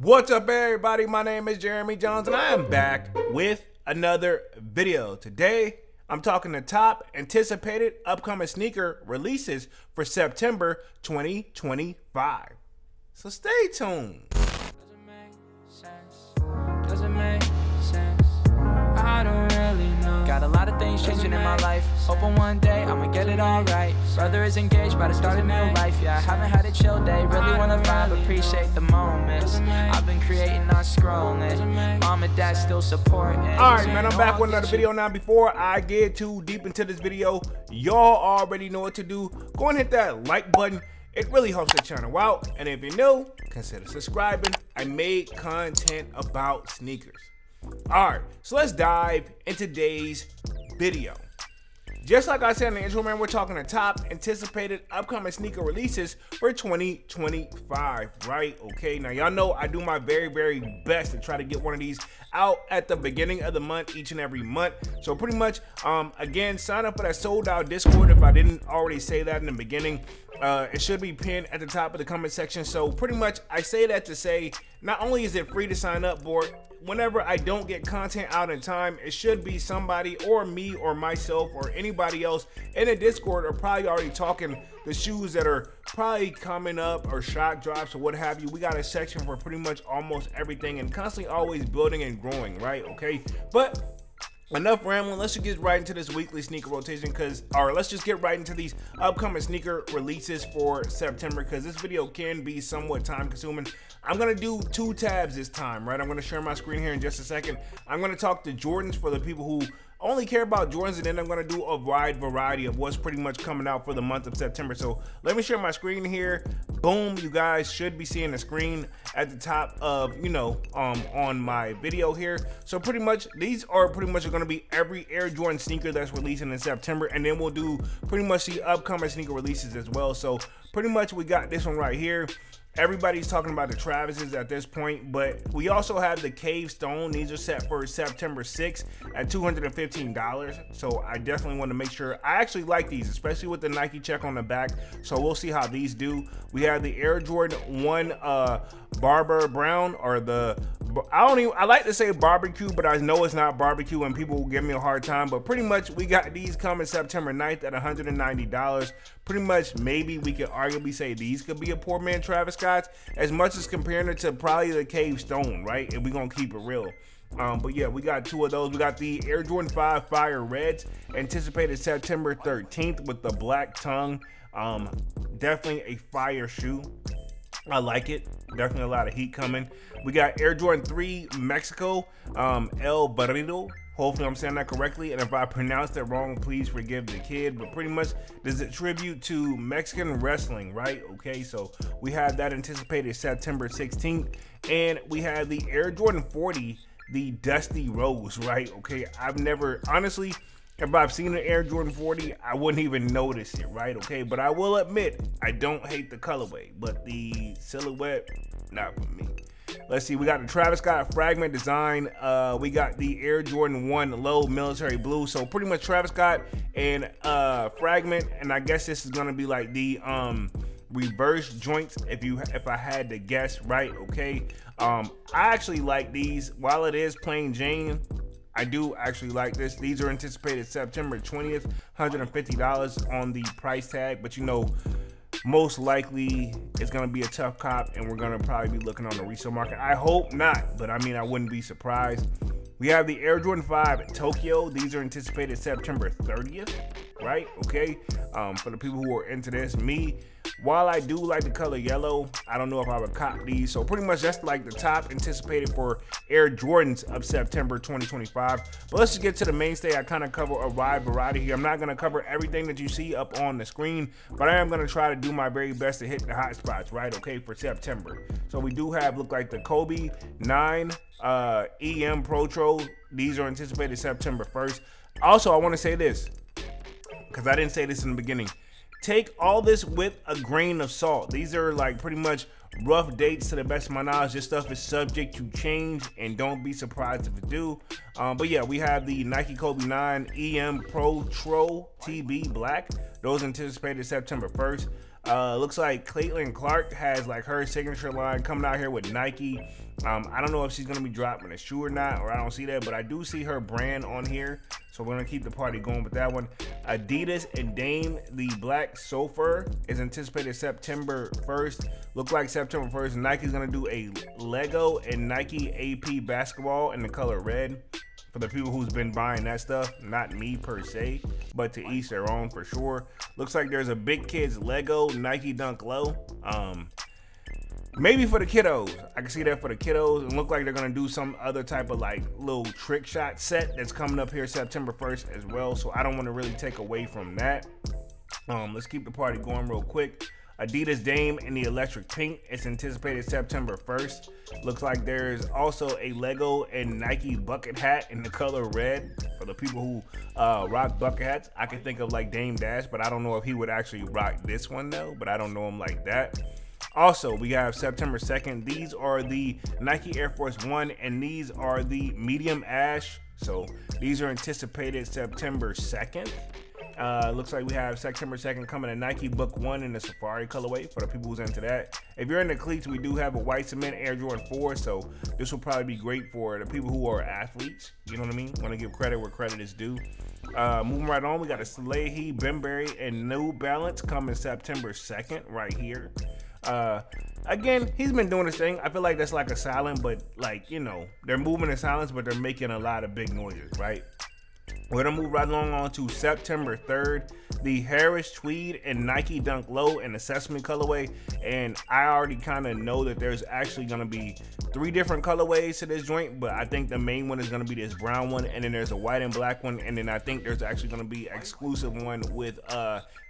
What's up, everybody? My name is Jeremy Jones and I am back with another video. Today I'm talking the top anticipated upcoming sneaker releases for September 2025. So stay tuned. Doesn't make sense. I don't really know. Got a lot of things changing in my life. Hoping one day I'ma get it all right. Brother is engaged, about to start a new life. Yeah, I haven't had a chill day. Really wanna vibe, appreciate the moments. I've been creating, not scrolling. Mom and dad still supporting. Alright, man, I'm back with another video. Now, before I get too deep into this video, y'all already know what to do. Go and hit that like button. It really helps the channel out. And if you're new, consider subscribing. I made content about sneakers. Alright, so let's dive into today's video. Just like I said in the intro, man, we're talking the top anticipated upcoming sneaker releases for 2025, right? Okay, now y'all know I do my very best to try to get one of these out at the beginning of the month, each and every month. So pretty much, again, sign up for that sold out Discord if I didn't already say that in the beginning. It should be pinned at the top of the comment section. So pretty much I say that to say, not only is it free to sign up, but whenever I don't get content out in time, it should be somebody or me or myself or anybody else in the Discord are probably already talking the shoes that are probably coming up or shock drops or what have you. We got a section for pretty much almost everything and constantly always building and growing, right? Okay, but enough rambling. Let's just get right into this weekly sneaker rotation let's just get right into these upcoming sneaker releases for September, because this video can be somewhat time consuming. I'm gonna do two tabs this time, right? I'm gonna share my screen here in just a second. I'm gonna talk to Jordans for the people who only care about Jordans, and then I'm gonna do a wide variety of what's pretty much coming out for the month of September. So let me share my screen here. Boom, you guys should be seeing the screen at the top of, on my video here. So pretty much these are pretty much gonna be every Air Jordan sneaker that's releasing in September, and then we'll do pretty much the upcoming sneaker releases as well. So pretty much we got this one right here. Everybody's talking about the Travises at this point, but we also have the Cave Stone. These are set for September 6th at $215. So I definitely want to make sure. I actually like these, especially with the Nike check on the back. So we'll see how these do. We have the Air Jordan 1 Barber Brown, or I like to say barbecue, but I know it's not barbecue and people will give me a hard time. But pretty much we got these coming September 9th at $190. Pretty much maybe we could arguably say these could be a poor man Travis Scott's, as much as comparing it to probably the Cave Stone, right? And we're gonna keep it real. But yeah, we got two of those. We got the Air Jordan 5 Fire Reds, anticipated September 13th with the black tongue. Definitely a fire shoe. I like it. Definitely a lot of heat coming. We got Air Jordan 3 Mexico, El Barrido. Hopefully I'm saying that correctly, and if I pronounced it wrong, please forgive the kid. But pretty much this is a tribute to Mexican wrestling, right? Okay, so we have that anticipated September 16th, and we have the Air Jordan 40, the Dusty Rose, right? Okay, I've never, honestly, if I've seen an Air Jordan 40, I wouldn't even notice it, right? Okay, but I will admit, I don't hate the colorway, but the silhouette, not for me. Let's see, we got the Travis Scott Fragment design. We got the Air Jordan 1 Low Military Blue. So pretty much Travis Scott and Fragment, and I guess this is gonna be like the reverse joints if I had to guess, right? Okay. I actually like these. While it is plain Jane, I do actually like this. These are anticipated September 20th, $150 on the price tag, but most likely it's gonna be a tough cop, and we're gonna probably be looking on the resale market. I hope not, but I mean, I wouldn't be surprised. We have the Air Jordan 5 Tokyo. These are anticipated September 30th, right? Okay, for the people who are into this. While I do like the color yellow, I don't know if I would cop these. So pretty much that's like the top anticipated for Air Jordans of September 2025. But let's just get to the mainstay. I kind of cover a wide variety here. I'm not going to cover everything that you see up on the screen, but I am going to try to do my very best to hit the hot spots, right? Okay, for September. So we do have, look like the Kobe 9 EM Pro Tro. These are anticipated September 1st. Also, I want to say this, because I didn't say this in the beginning. Take all this with a grain of salt. These are like pretty much rough dates to the best of my knowledge. This stuff is subject to change, and don't be surprised if it do. But yeah, we have the Nike Kobe 9 EM Pro Tro TB Black. Those anticipated September 1st. Looks like Caitlin Clark has like her signature line coming out here with Nike. I don't know if she's gonna be dropping a shoe or not, or I don't see that, but I do see her brand on here, so we're gonna keep the party going with that one. Adidas and Dame, the Black Sofer is anticipated September 1st. Look like September 1st. Nike's gonna do a Lego and Nike AP basketball in the color red. For the people who's been buying that stuff, not me per se, but to each their own for sure. Looks like there's a Big Kids Lego Nike Dunk Low. Maybe for the kiddos. I can see that for the kiddos. And look like they're gonna do some other type of like little trick shot set that's coming up here September 1st as well. So I don't want to really take away from that. Let's keep the party going real quick. Adidas Dame in the electric pink. It's anticipated September 1st. Looks like there's also a Lego and Nike bucket hat in the color red. For the people who rock bucket hats, I can think of like Dame Dash, but I don't know if he would actually rock this one though, but I don't know him like that. Also, we have September 2nd. These are the Nike Air Force One, and these are the medium ash. So these are anticipated September 2nd. Looks like we have September 2nd coming to Nike Book 1 in the Safari colorway for the people who's into that. If you're into cleats, we do have a white cement Air Jordan 4, so this will probably be great for the people who are athletes. You know what I mean? Want to give credit where credit is due. Moving right on, we got a Salehi, Benberry, and New Balance coming September 2nd right here. Again, he's been doing his thing. I feel like that's like a silent, but like, you know, they're moving in silence, but they're making a lot of big noises, right? We're gonna move right along on to September 3rd, the Harris Tweed and Nike Dunk Low in the Sesame colorway. And I already kind of know that there's actually gonna be 3 different colorways to this joint, but I think the main one is gonna be this brown one, and then there's a white and black one, and then I think there's actually gonna be exclusive one with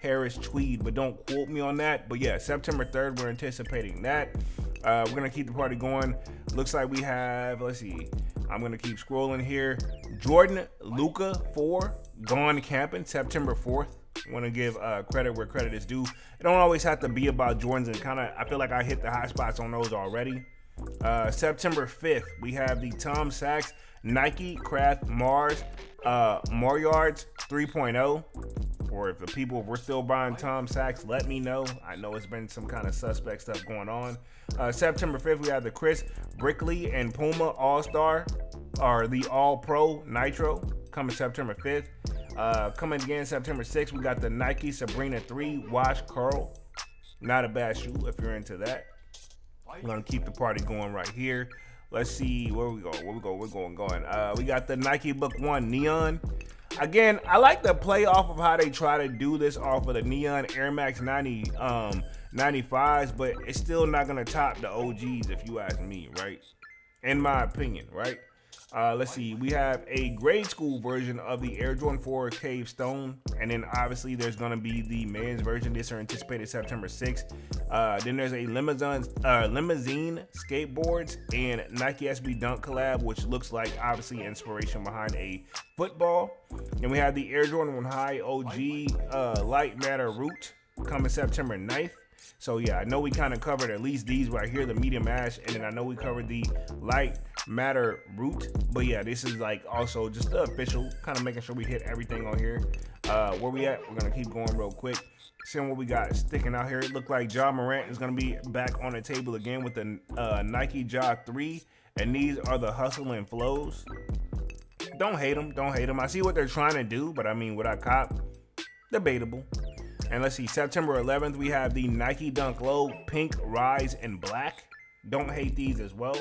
Harris Tweed, but don't quote me on that. But yeah, September 3rd, we're anticipating that. We're gonna keep the party going. Looks like we have, let's see, I'm gonna keep scrolling here. Jordan Luca 4 Gone Camping September 4th. Want to give credit where credit is due. It don't always have to be about Jordans, and kind of I feel like I hit the hot spots on those already. September 5th, we have the Tom Sachs Nike Craft Mars Maryards 3.0. Or if the people were still buying Tom Sachs, let me know. I know it's been some kind of suspect stuff going on. September 5th, we have the Chris Brickley and Puma All-Star, or the All-Pro Nitro, coming September 5th. Coming again September 6th, we got the Nike Sabrina 3 Wash Curl. Not a bad shoe if you're into that. We're gonna keep the party going right here. Let's see where we go. We're going. We got the Nike Book 1 Neon. Again, I like to play off of how they try to do this off of the Neon Air Max 95s, but it's still not gonna top the OGs if you ask me, right? In my opinion, right? Let's see, we have a grade school version of the Air Jordan 4 Cave Stone, and then obviously there's gonna be the men's version. This are anticipated September 6th. Then there's a limousine skateboards and Nike SB Dunk collab, which looks like obviously inspiration behind a football. And we have the Air Jordan 1 High OG Light Matter Root coming September 9th. So yeah, I know we kind of covered at least these right here, the medium ash, and then I know we covered the light matter root. But yeah, this is like also just the official, kind of making sure we hit everything on here. Where we at? We're gonna keep going real quick. Seeing what we got sticking out here. It looked like Ja Morant is gonna be back on the table again with the Nike Ja 3, and these are the Hustle and Flows. Don't hate them. I see what they're trying to do, but I mean, would I cop? Debatable. And let's see, September 11th, we have the Nike Dunk Low Pink Rise and Black. Don't hate these as well.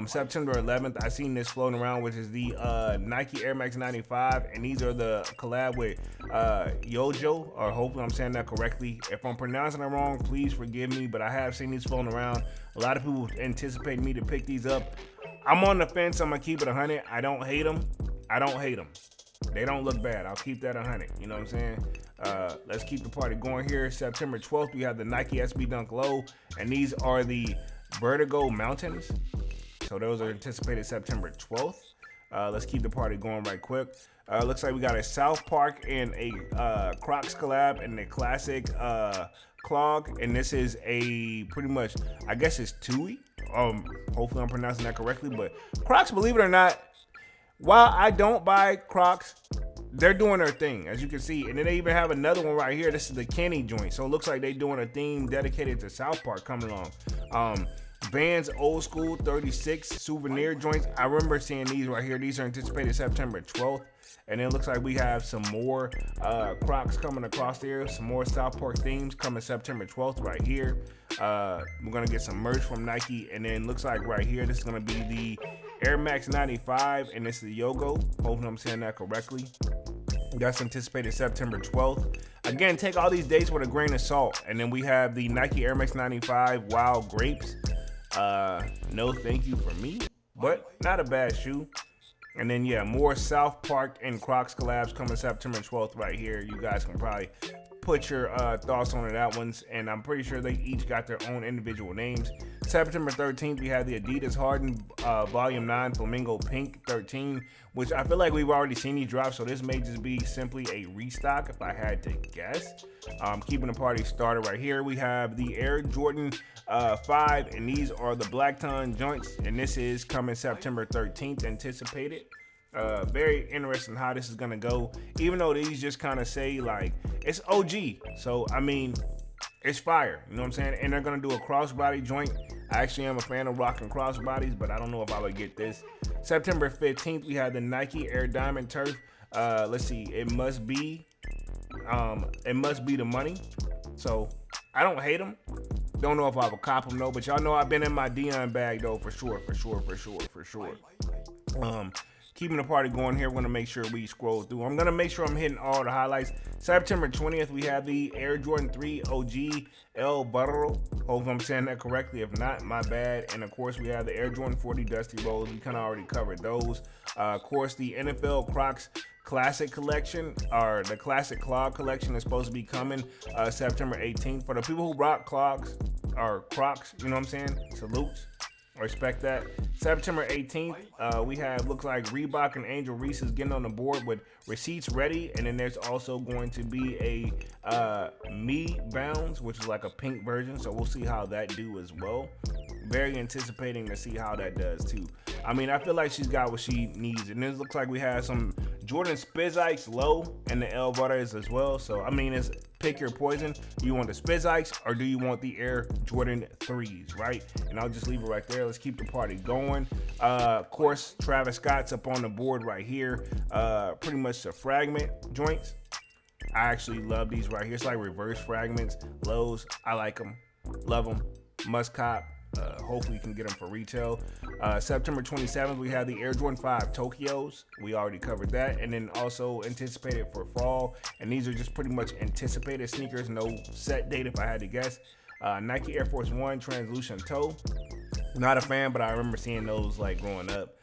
September 11th, I seen this floating around, which is the Nike Air Max 95, and these are the collab with Yojo, or hopefully I'm saying that correctly. If I'm pronouncing it wrong, please forgive me, but I have seen these floating around. A lot of people anticipate me to pick these up. I'm on the fence. I'm gonna keep it 100. I don't hate them. They don't look bad. I'll keep that 100. You know what I'm saying? Let's keep the party going here. September 12th, we have the Nike SB Dunk Low, and these are the Vertigo Mountains. So those are anticipated September 12th. Let's keep the party going right quick. Looks like we got a South Park and a Crocs collab and the classic clog, and this is a pretty much, I guess it's Tui. Hopefully I'm pronouncing that correctly, but Crocs, believe it or not, while I don't buy Crocs, they're doing their thing, as you can see. And then they even have another one right here. This is the Kenny joint. So it looks like they're doing a theme dedicated to South Park coming along. Vans Old School 36 souvenir joints. I remember seeing these right here. These are anticipated September 12th. And it looks like we have some more Crocs coming across there. Some more South Park themes coming September 12th right here. We're going to get some merch from Nike. And then looks like right here, this is going to be the Air Max 95. And this is the Yogo. Hopefully I'm saying that correctly. That's anticipated September 12th. Again, take all these dates with a grain of salt. And then we have the Nike Air Max 95 Wild Grapes. No thank you for me, but not a bad shoe. And then, yeah, more South Park and Crocs collabs coming September 12th right here. You guys can probably put your thoughts on that ones. And I'm pretty sure they each got their own individual names. September 13th, we have the Adidas Harden Volume 9 Flamingo Pink 13, which I feel like we've already seen these drop. So this may just be simply a restock if I had to guess. Keeping the party started right here. We have the Air Jordan 5, and these are the Black Ton joints. And this is coming September 13th, anticipated. Very interesting how this is gonna go, even though these just kind of say like it's OG, so I mean it's fire, you know what I'm saying? And they're gonna do a crossbody joint. I actually am a fan of rocking crossbodies, but I don't know if I would get this. September 15th, we have the Nike Air Diamond Turf. Let's see, it must be the money. So I don't hate them. Don't know if I would cop them though, but y'all know I've been in my Dion bag though for sure. Keeping the party going here, we're going to make sure we scroll through. I'm going to make sure I'm hitting all the highlights. September 20th, we have the Air Jordan 3 OG El Barro. Hope I'm saying that correctly. If not, my bad. And, of course, we have the Air Jordan 40 Dusty Rolls. We kind of already covered those. Of course, the NFL Crocs Classic Collection, or the Classic Clog Collection is supposed to be coming September 18th. For the people who rock clogs or Crocs, you know what I'm saying? Salutes. Respect that. September 18th, we have, looks like Reebok and Angel Reese is getting on the board with receipts ready. And then there's also going to be a Me Bounds, which is like a pink version. So we'll see how that do as well. Very anticipating to see how that does too. I mean, I feel like she's got what she needs. And this looks like we have some Jordan Spizikes low and the El Butters as well. So, I mean, it's pick your poison. Do you want the Spizikes or do you want the Air Jordan 3s, right? And I'll just leave it right there. Let's keep the party going. Of course, Travis Scott's up on the board right here. Pretty much the fragment joints. I actually love these right here. It's like reverse fragments. Lows, I like them. Love them. Must cop. Hopefully you can get them for retail. September 27th, we have the Air Jordan 5 Tokyos. We already covered that. And then also anticipated for fall. And these are just pretty much anticipated sneakers. No set date if I had to guess. Nike Air Force One Translucent Toe. Not a fan, but I remember seeing those like growing up.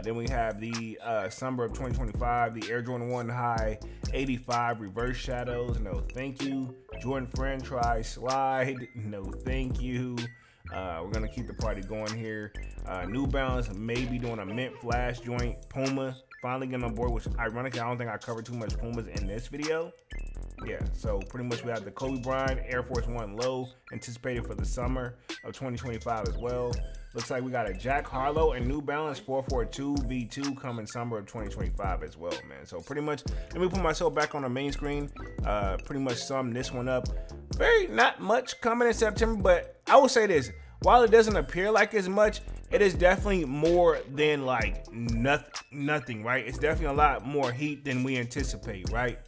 Then we have the summer of 2025, the Air Jordan 1 High 85 Reverse Shadows. No thank you. Jordan Friend Try Slide. No thank you. We're gonna keep the party going here. New Balance may be doing a mint flash joint. Puma finally getting on board, which ironically I don't think I covered too much Pumas in this video. Yeah, so pretty much we have the Kobe Bryant Air Force One Low anticipated for the summer of 2025 as well. Looks like we got a Jack Harlow and New Balance 442 V2 coming summer of 2025 as well, man. So pretty much, let me put myself back on the main screen. Pretty much sum this one up. Very not much coming in September, but I will say this. While it doesn't appear like as much, it is definitely more than like nothing, right? It's definitely a lot more heat than we anticipate, right?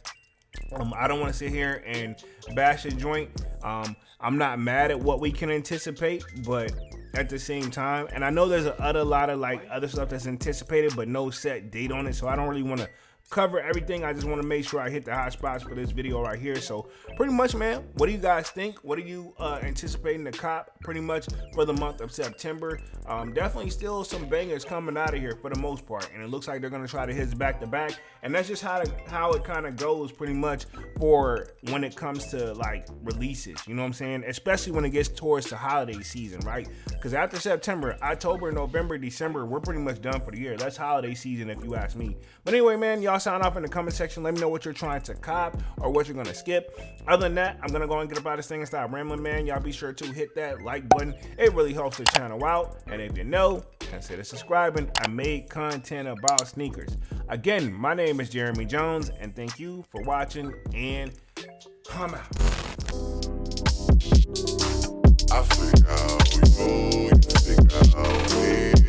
I don't want to sit here and bash a joint. I'm not mad at what we can anticipate, but at the same time, and I know there's a lot of like other stuff that's anticipated, but no set date on it. So I don't really want to cover everything. I just want to make sure I hit the hot spots for this video right here. So pretty much, man, what do you guys think? What are you anticipating to cop pretty much for the month of September? Definitely still some bangers coming out of here for the most part, and it looks like they're going to try to hit back to back, and that's just how it kind of goes pretty much for when it comes to like releases, you know what I'm saying? Especially when it gets towards the holiday season, right? Because after September, October, November, December, we're pretty much done for the year. That's holiday season if you ask me. But anyway, man, y'all sound off in the comment section. Let me know what you're trying to cop or what you're going to skip. Other than that, I'm going to go and get about this thing and stop rambling, man. Y'all be sure to hit that like button. It really helps the channel out. And if you know, consider subscribing. I make content about sneakers. Again, my name is Jeremy Jones, and thank you for watching, and I'm out. I figure out we go, you figure out we